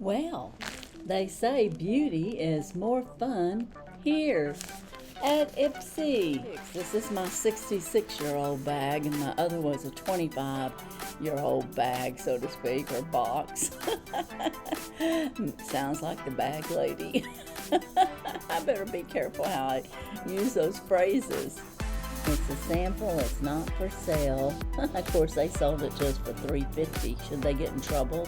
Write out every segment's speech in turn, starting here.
Well, they say beauty is more fun here at IPSY. This is my 66-year-old bag, and my other was a 25-year-old bag, so to speak, or box. Sounds like the bag lady. I better be careful how I use those phrases. It's a sample, it's not for sale. Of course, they sold it to us for $3.50. Should they get in trouble?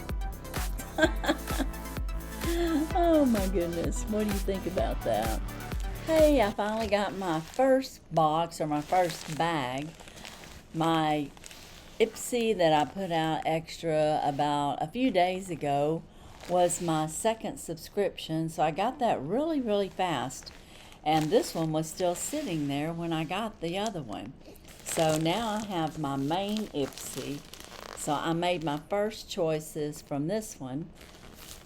Oh my goodness, what do you think about that? Hey, I finally got my first box, or my first bag. My IPSY that I put out extra about a few days ago was my second subscription, so I got that really fast. And this one was still sitting there when I got the other one. So now I have my main IPSY. So I made my first choices from this one.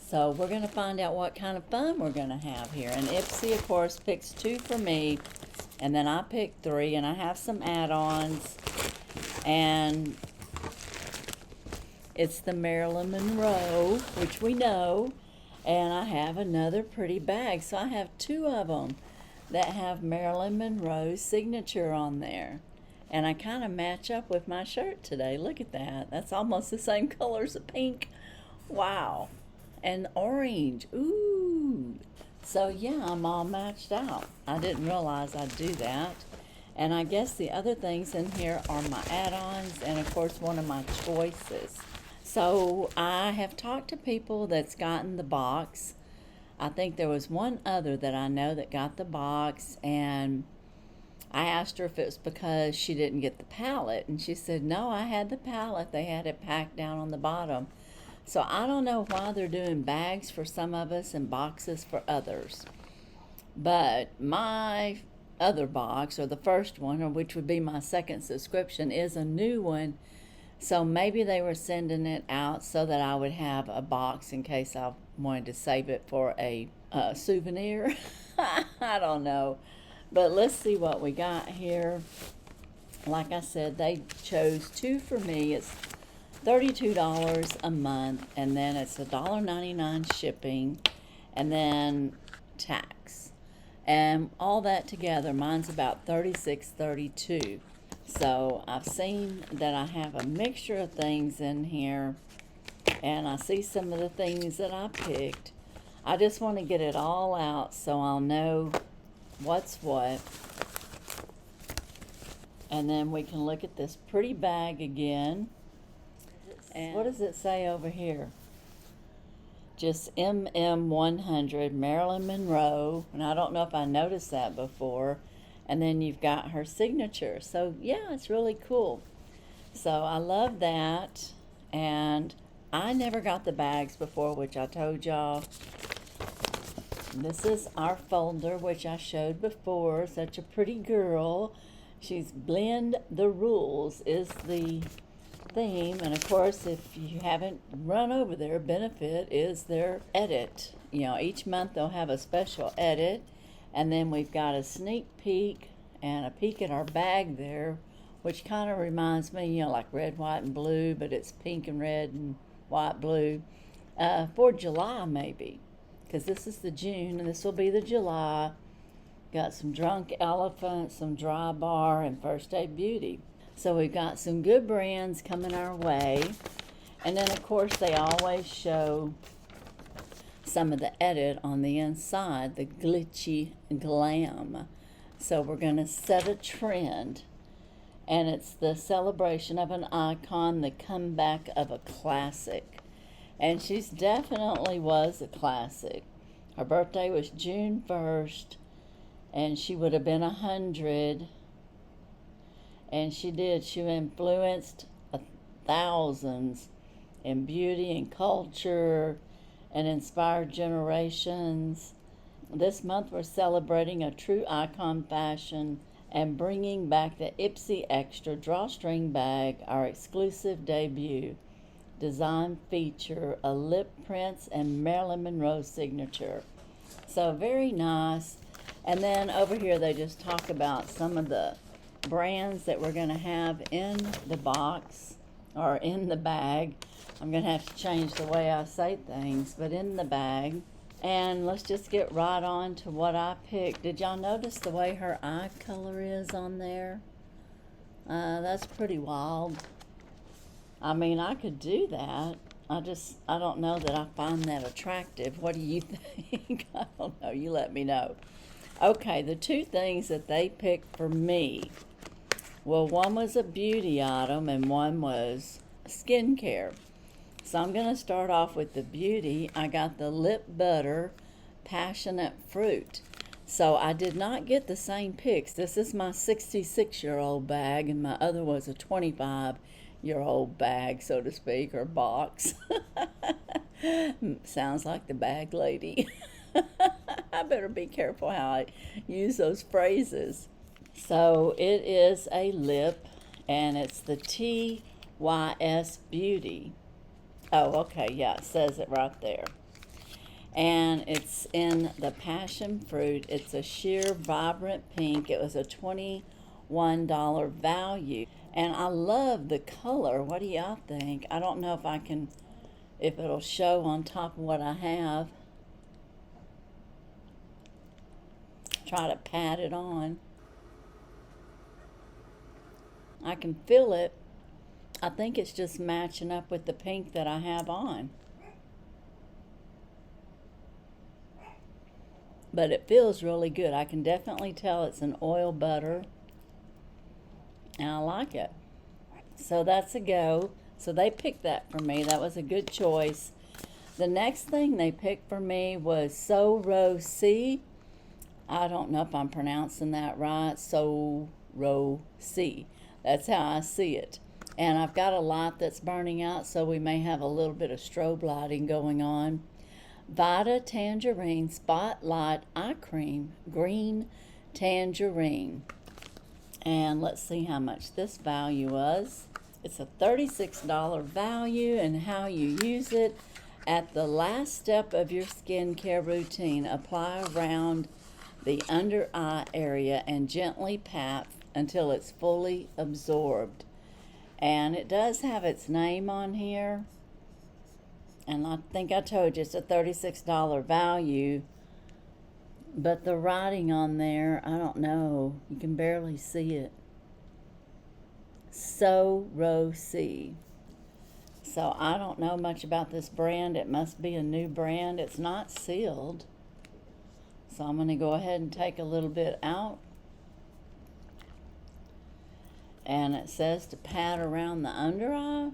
So we're going to find out what kind of fun we're going to have here. And IPSY, of course, picks 2 for me. And then I picked 3. And I have some add-ons. And it's the Marilyn Monroe, which we know. And I have another pretty bag. So I have 2 of them that have Marilyn Monroe's signature on there. And I kind of match up with my shirt today. Look at that. That's almost the same color as the pink. Wow. And orange. Ooh. So yeah, I'm all matched out. I didn't realize I'd do that. And I guess the other things in here are my add-ons and of course one of my choices. So I have talked to people that's gotten the box. I think there was one other that I know that got the box, and I asked her if it was because she didn't get the palette, and she said, no, I had the palette. They had it packed down on the bottom. So I don't know why they're doing bags for some of us and boxes for others. But my other box, or the first one, or which would be my second subscription, is a new one. So maybe they were sending it out so that I would have a box in case I wanted to save it for a souvenir. I don't know. But let's see what we got here. Like I said, they chose 2 for me. It's $32 a month, and then it's $1.99 shipping, and then tax. And all that together, mine's about $36.32. So I've seen that I have a mixture of things in here, and I see some of the things that I picked. I just want to get it all out so I'll know what's what. And then we can look at this pretty bag again. And what does it say over here? Just MM100 Marilyn Monroe. And I don't know if I noticed that before. And then you've got her signature. So yeah, it's really cool. So I love that. And I never got the bags before, which I told y'all. This is our folder, which I showed before. Such a pretty girl. She's Blend the Rules is the theme. And of course, if you haven't run over there, benefit is their edit. You know, each month they'll have a special edit. And then we've got a sneak peek and a peek at our bag there, which kind of reminds me, you know, like red, white, and blue, but it's pink and red and white, blue, for July maybe, because this is the June and this will be the July. Got some Drunk Elephant, some Dry Bar, and First Aid Beauty. So we've got some good brands coming our way. And then, of course, they always show some of the edit on the inside, the Glitzy Glam. So we're going to set a trend. And it's the celebration of an icon, the comeback of a classic. And she's definitely was a classic. Her birthday was June 1st. And she would have been 100. And she did. She influenced thousands in beauty and culture and inspired generations. This month we're celebrating a true icon fashion and bringing back the IPSY Extra drawstring bag, our exclusive debut. Design feature a lip prints and Marilyn Monroe signature. So very nice. And then over here they just talk about some of the brands that we're going to have in the box. or in the bag. I'm going to have to change the way I say things, but in the bag. And let's just get right on to what I picked. Did y'all notice the way her eye color is on there? That's pretty wild. I mean, I could do that. I don't know that I find that attractive. What do you think? I don't know. You let me know. Okay, the two things that they picked for me, well, one was a beauty item and one was skincare. So I'm going to start off with the beauty. I got the Lip Butter Passionate Fruit. So I did not get the same picks. This is my 66-year-old bag, and my other was a 25-year-old bag, so to speak, or box. Sounds like the bag lady. I better be careful how I use those phrases. So it is a lip, and it's the TYS Beauty. Oh, okay, yeah, it says it right there. And it's in the passion fruit. It's a sheer vibrant pink. It was a $21 value. And I love the color. What do y'all think? I don't know if it'll show on top of what I have. Try to pat it on. I can feel it. I think it's just matching up with the pink that I have on. But it feels really good. I can definitely tell it's an oil butter. And I like it. So that's a go. So they picked that for me. That was a good choice. The next thing they picked for me was So C. I don't know if I'm pronouncing that right. So C. That's how I see it. And I've got a light that's burning out, so we may have a little bit of strobe lighting going on. Vita Tangerine Spotlight Eye Cream, Green Tangerine. And let's see how much this value was. It's a $36 value, and how you use it. At the last step of your skincare routine, apply around the under eye area and gently pat until it's fully absorbed. And it does have its name on here. And I think I told you it's a $36 value. But the writing on there, I don't know. You can barely see it. So C. So I don't know much about this brand. It must be a new brand. It's not sealed. So I'm going to go ahead and take a little bit out. And it says to pat around the under eye.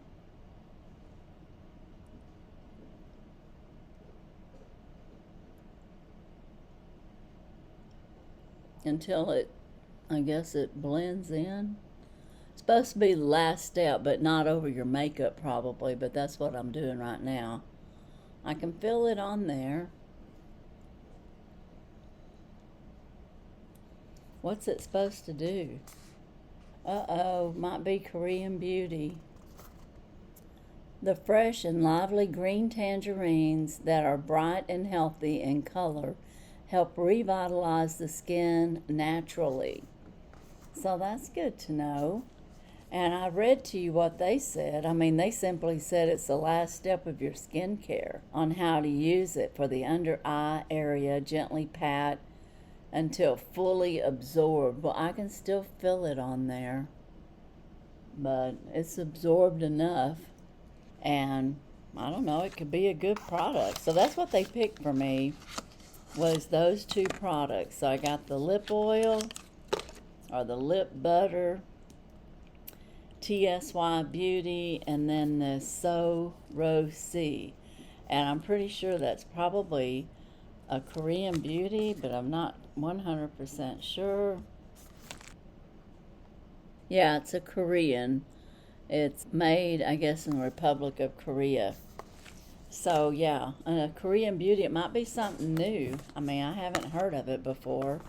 Until I guess it blends in. It's supposed to be the last step, but not over your makeup probably, but that's what I'm doing right now. I can feel it on there. What's it supposed to do? Uh-oh, might be Korean Beauty. The fresh and lively green tangerines that are bright and healthy in color help revitalize the skin naturally. So that's good to know. And I read to you what they said. I mean, they simply said it's the last step of your skincare on how to use it for the under eye area. Gently pat until fully absorbed. Well, I can still feel it on there, but it's absorbed enough, and I don't know, it could be a good product. So that's what they picked for me, was those two products. So I got the lip oil, or the lip butter, TSY Beauty, and then the So C. And I'm pretty sure that's probably a Korean Beauty, but I'm not 100% sure. Yeah, it's a Korean. It's made, I guess, in the Republic of Korea. So yeah, a Korean Beauty. It might be something new. I mean, I haven't heard of it before,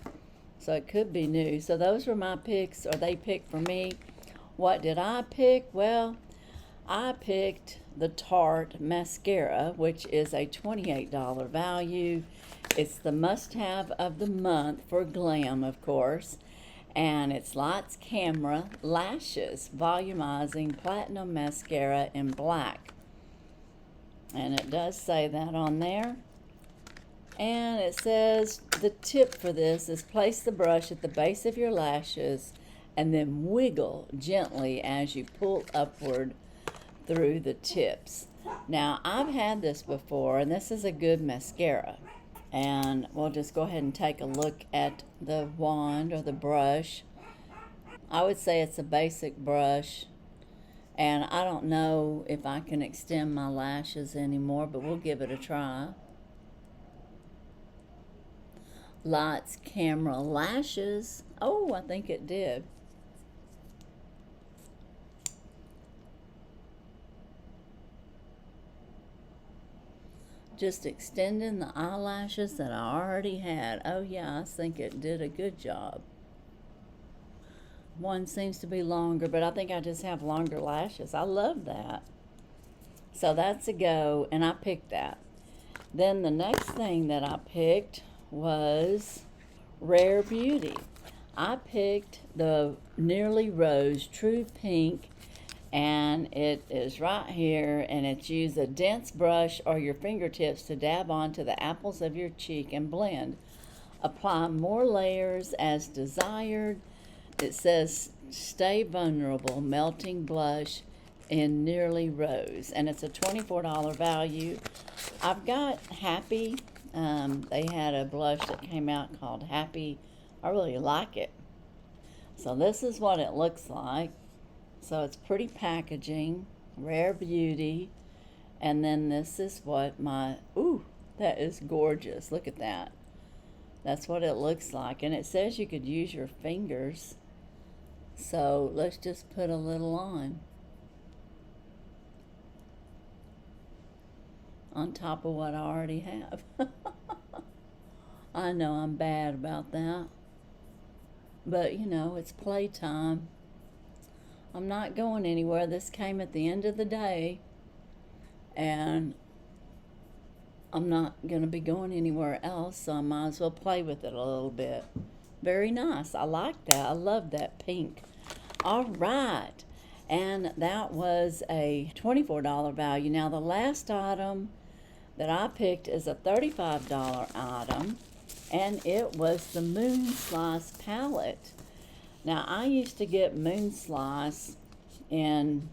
so it could be new. So those were my picks, or they picked for me. What did I pick? Well, I picked the Tarte mascara, which is a $28 value. It's the must-have of the month for glam, of course. And it's Lights Camera Lashes Volumizing Platinum Mascara in black. And it does say that on there. And it says the tip for this is place the brush at the base of your lashes and then wiggle gently as you pull upward through the tips. Now, I've had this before, and this is a good mascara. And we'll just go ahead and take a look at the wand or the brush. I would say it's a basic brush, and I don't know if I can extend my lashes anymore, but we'll give it a try. Lights, Camera, Lashes. Oh, I think it did. Just extending the eyelashes that I already had. Oh yeah, I think it did a good job. One seems to be longer, but I think I just have longer lashes. I love that. So that's a go, and I picked that. Then the next thing that I picked was Rare Beauty. I picked the Nearly Rose True Pink, and it is right here, and it's use a dense brush or your fingertips to dab onto the apples of your cheek and blend. Apply more layers as desired. It says Stay Vulnerable Melting Blush in Nearly Rose, and it's a $24 value. I've got Happy. They had a blush that came out called Happy. I really like it. So this is what it looks like. So it's pretty packaging, Rare Beauty, and then this is what my, ooh, that is gorgeous. Look at that. That's what it looks like, and it says you could use your fingers. So let's just put a little on top of what I already have. I know I'm bad about that, but you know, it's playtime. I'm not going anywhere. This came at the end of the day, and I'm not going to be going anywhere else, so I might as well play with it a little bit. Very nice. I like that. I love that pink. All right, and that was a $24 value. Now, the last item that I picked is a $35 item, and it was the Moon Slice palette. Now, I used to get Moon Slice in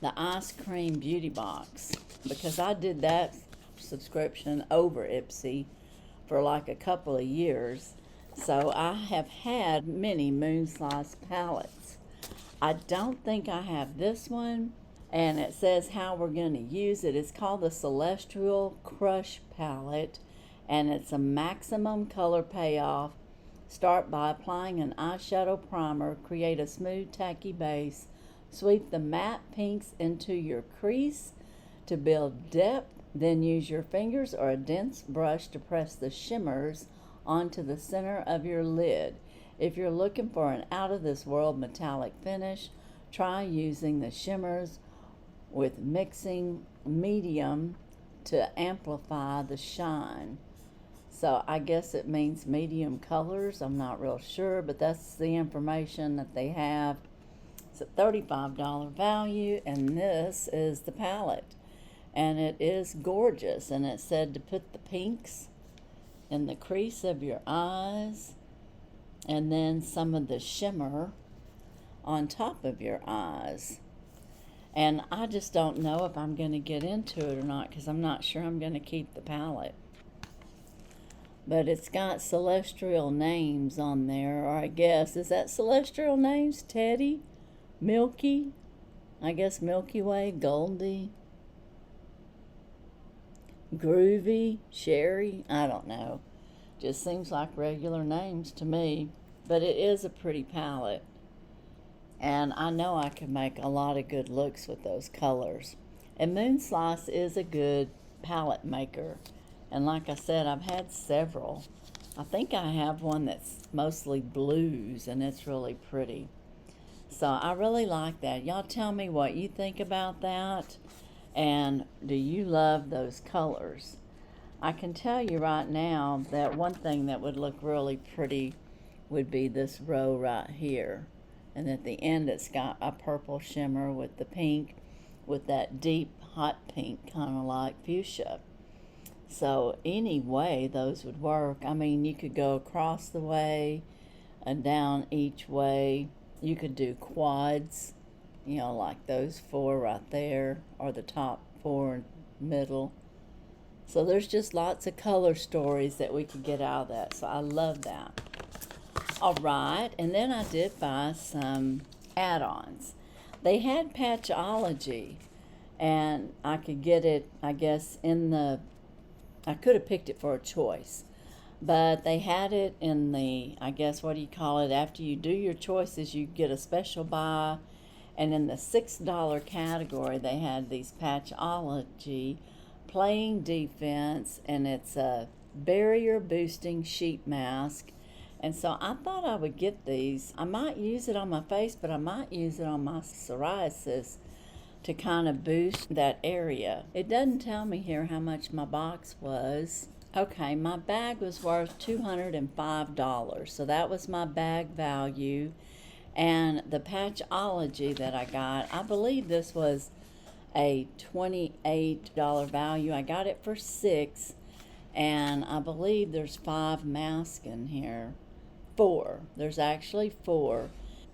the ice cream beauty box because I did that subscription over IPSY for like a couple of years. So I have had many Moon Slice palettes. I don't think I have this one, and it says how we're going to use it. It's called the Celestial Crush palette, and it's a maximum color payoff. Start by applying an eyeshadow primer, create a smooth tacky base, sweep the matte pinks into your crease to build depth, then use your fingers or a dense brush to press the shimmers onto the center of your lid. If you're looking for an out-of-this-world metallic finish, try using the shimmers with mixing medium to amplify the shine. So I guess it means medium colors. I'm not real sure, but that's the information that they have. It's a $35 value, and this is the palette. And it is gorgeous, and it said to put the pinks in the crease of your eyes, and then some of the shimmer on top of your eyes. And I just don't know if I'm going to get into it or not, because I'm not sure I'm going to keep the palette. But it's got celestial names on there, or I guess, is that celestial names? Teddy? Milky? I guess Milky Way, Goldie, Groovy, Sherry, I don't know. Just seems like regular names to me. But it is a pretty palette. And I know I can make a lot of good looks with those colors. And Moon Slice is a good palette maker. And like I said, I've had several. I think I have one that's mostly blues, and it's really pretty. So I really like that. Y'all tell me what you think about that. And do you love those colors? I can tell you right now that one thing that would look really pretty would be this row right here. And at the end it's got a purple shimmer with the pink, with that deep hot pink, kind of like fuchsia. So any way those would work. I mean, you could go across the way and down each way. You could do quads, you know, like those four right there, or the top four in middle. So there's just lots of color stories that we could get out of that. So I love that. All right, and then I did buy some add-ons. They had Patchology, and I could get it, I guess, in the, I could have picked it for a choice, but they had it in the, I guess, what do you call it, after you do your choices, you get a special buy, and in the $6 category, they had these Patchology Playing Defense, and it's a barrier boosting sheet mask. And so I thought I would get these. I might use it on my face, but I might use it on my psoriasis to kind of boost that area. It doesn't tell me here how much my box was. Okay, my bag was worth $205, so that was my bag value. And the Patchology that I got, I believe this was a $28 value. I got it for $6, and I believe there's 5 masks in here. 4. There's actually 4,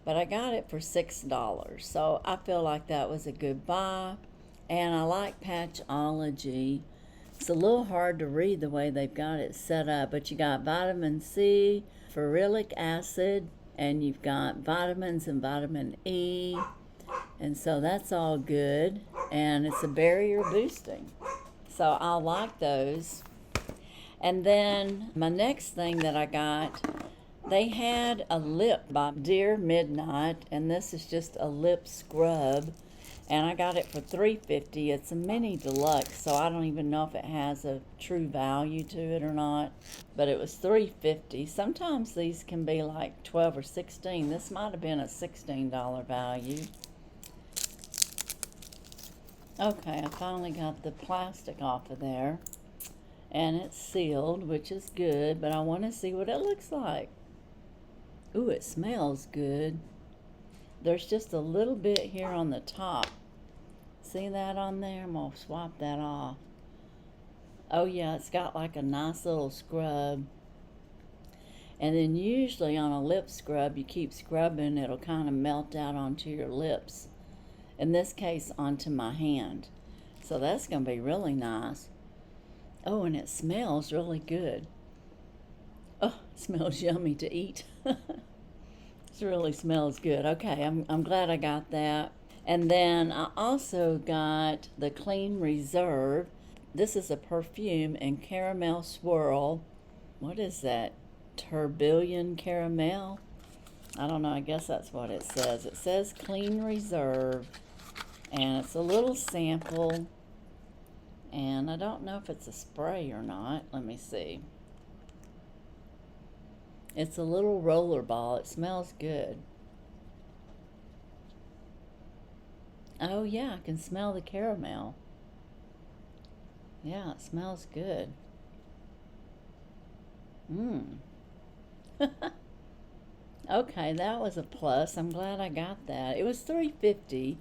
but I got it for $6, so I feel like that was a good buy. And I like Patchology. It's a little hard to read the way they've got it set up, but you got vitamin C, ferulic acid, and you've got vitamins and vitamin E, and so that's all good. And it's a barrier boosting, so I like those. And then my next thing that I got, they had a lip by Dear Midnight, and this is just a lip scrub, and I got it for $3.50. It's a mini deluxe, so I don't even know if it has a true value to it or not, but it was $3.50. Sometimes these can be like 12 or 16. This might have been a $16 value. Okay, I finally got the plastic off of there, and it's sealed, which is good, but I want to see what it looks like. Ooh, it smells good. There's just a little bit here on the top. See that on there? I'm going to swap that off. Oh yeah, it's got like a nice little scrub. And then usually on a lip scrub, you keep scrubbing, it'll kind of melt out onto your lips. In this case, onto my hand. So that's going to be really nice. Oh, and it smells really good. Oh, it smells yummy to eat. It really smells good. Okay, I'm glad I got that. And then I also got the Clean Reserve. This is a perfume in caramel swirl. What is that? Tourbillon caramel? I don't know. I guess that's what it says. It says Clean Reserve. And it's a little sample. And I don't know if it's a spray or not. Let me see. It's a little roller ball. It smells good. Oh yeah, I can smell the caramel. Yeah, it smells good. Okay, that was a plus. I'm glad I got that. It was $3.50,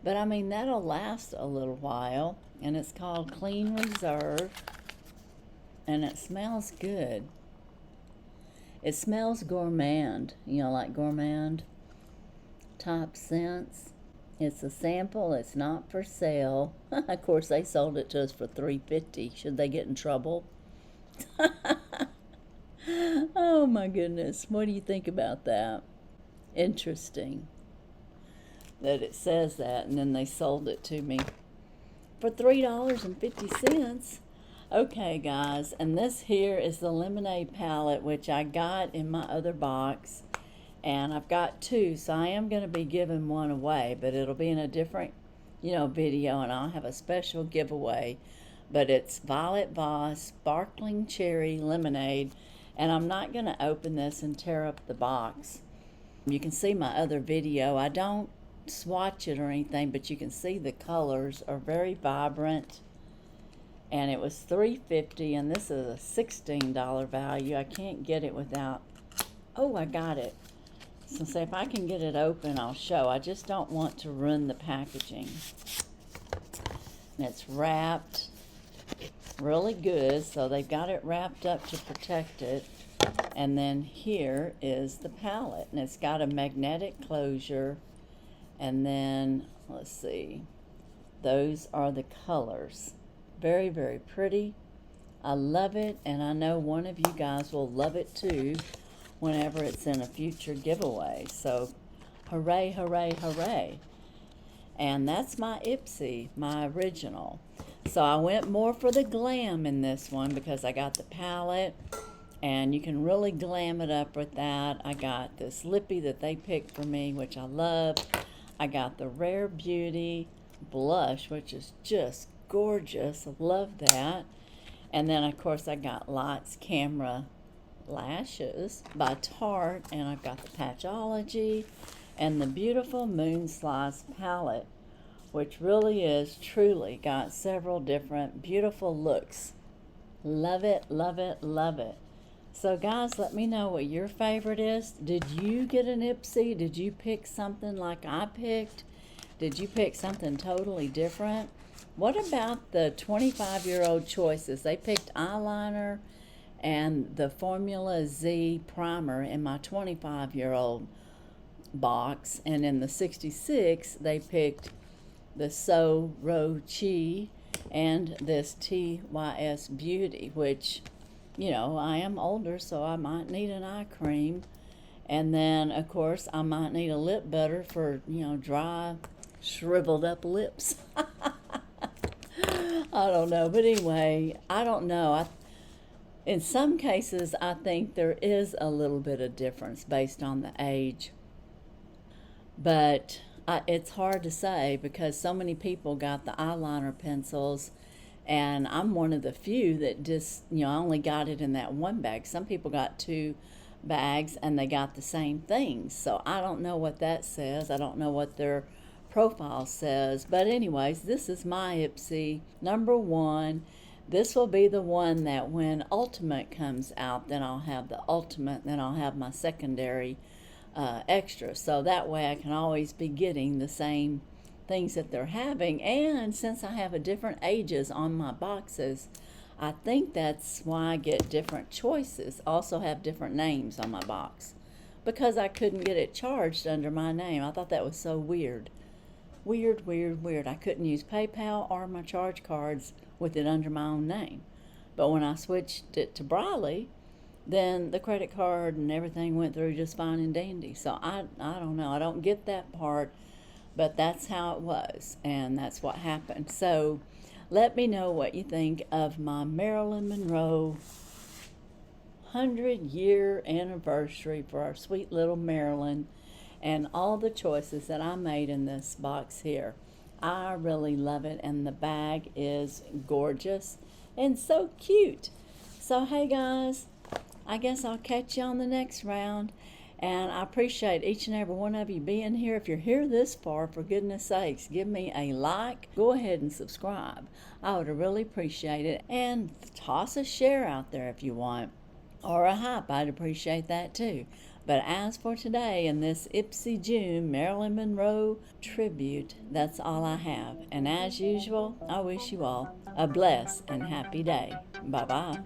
but I mean that'll last a little while. And it's called Clean Reserve, and it smells good. It smells gourmand, you know, like gourmand type scents. It's a sample. It's not for sale. Of course, they sold it to us for $3.50. Should they get in trouble? Oh my goodness. What do you think about that? Interesting that it says that, and then they sold it to me for $3.50. Okay, guys, and this here is the lemonade palette, which I got in my other box, and I've got 2, so I am going to be giving one away, but it'll be in a different, video, and I'll have a special giveaway. But it's Violet Voss Sparkling Cherry Lemonade, and I'm not going to open this and tear up the box. You can see my other video. I don't swatch it or anything, but you can see the colors are very vibrant. And it was $3.50, and this is a $16 value. I can't get it without Oh, I got it. So see if I can get it open, I'll show. I just don't want to ruin the packaging. And it's wrapped really good, so they've got it wrapped up to protect it. And then here is the palette, and it's got a magnetic closure. And then, let's see, those are the colors. Very, very pretty. I love it, and I know one of you guys will love it too whenever it's in a future giveaway. So, hooray, hooray, hooray. And that's my IPSY, my original. So I went more for the glam in this one because I got the palette, and you can really glam it up with that. I got this lippy that they picked for me, which I love. I got the Rare Beauty blush, which is just gorgeous. I love that. And then, of course, I got Lights Camera Lashes by Tarte, and I've got the Patchology and the beautiful Moon Slice palette, which really is truly got several different beautiful looks. Love it, love it, love it. So guys, let me know what your favorite is. Did you get an IPSY? Did you pick something like I picked? Did you pick something totally different? What about the 25-year-old choices? They picked eyeliner and the Formula Z primer in my 25-year-old box, and in the 66 they picked the So Ro Chi and this TYS Beauty, which, you know, I am older, so I might need an eye cream. And then, of course, I might need a lip butter for, you know, dry, shriveled up lips. I don't know. But anyway, I don't know. In some cases, I think there is a little bit of difference based on the age. But it's hard to say because so many people got the eyeliner pencils, and I'm one of the few that just, you know, I only got it in that one bag. Some people got 2 bags and they got the same things. So I don't know what that says. I don't know what their profile says. But anyways, this is my IPSY number 1. This will be the one that when Ultimate comes out, then I'll have the Ultimate, then I'll have my secondary extra, so that way I can always be getting the same things that they're having. And since I have a different ages on my boxes, I think that's why I get different choices. Also have different names on my box because I couldn't get it charged under my name. I thought that was so weird. Weird, weird, weird. I couldn't use PayPal or my charge cards with it under my own name. But when I switched it to Briley, then the credit card and everything went through just fine and dandy. So I don't know. I don't get that part, but that's how it was, and that's what happened. So let me know what you think of my Marilyn Monroe 100-year anniversary for our sweet little Marilyn, and all the choices that I made in this box here. I really love it, and the bag is gorgeous and so cute. So hey guys, I guess I'll catch you on the next round, and I appreciate each and every one of you being here. If you're here this far, for goodness sakes, give me a like. Go ahead and subscribe. I would really appreciate it, and toss a share out there if you want, or a hype. I'd appreciate that too. But as for today, in this IPSY June Marilyn Monroe tribute, that's all I have. And as usual, I wish you all a blessed and happy day. Bye-bye.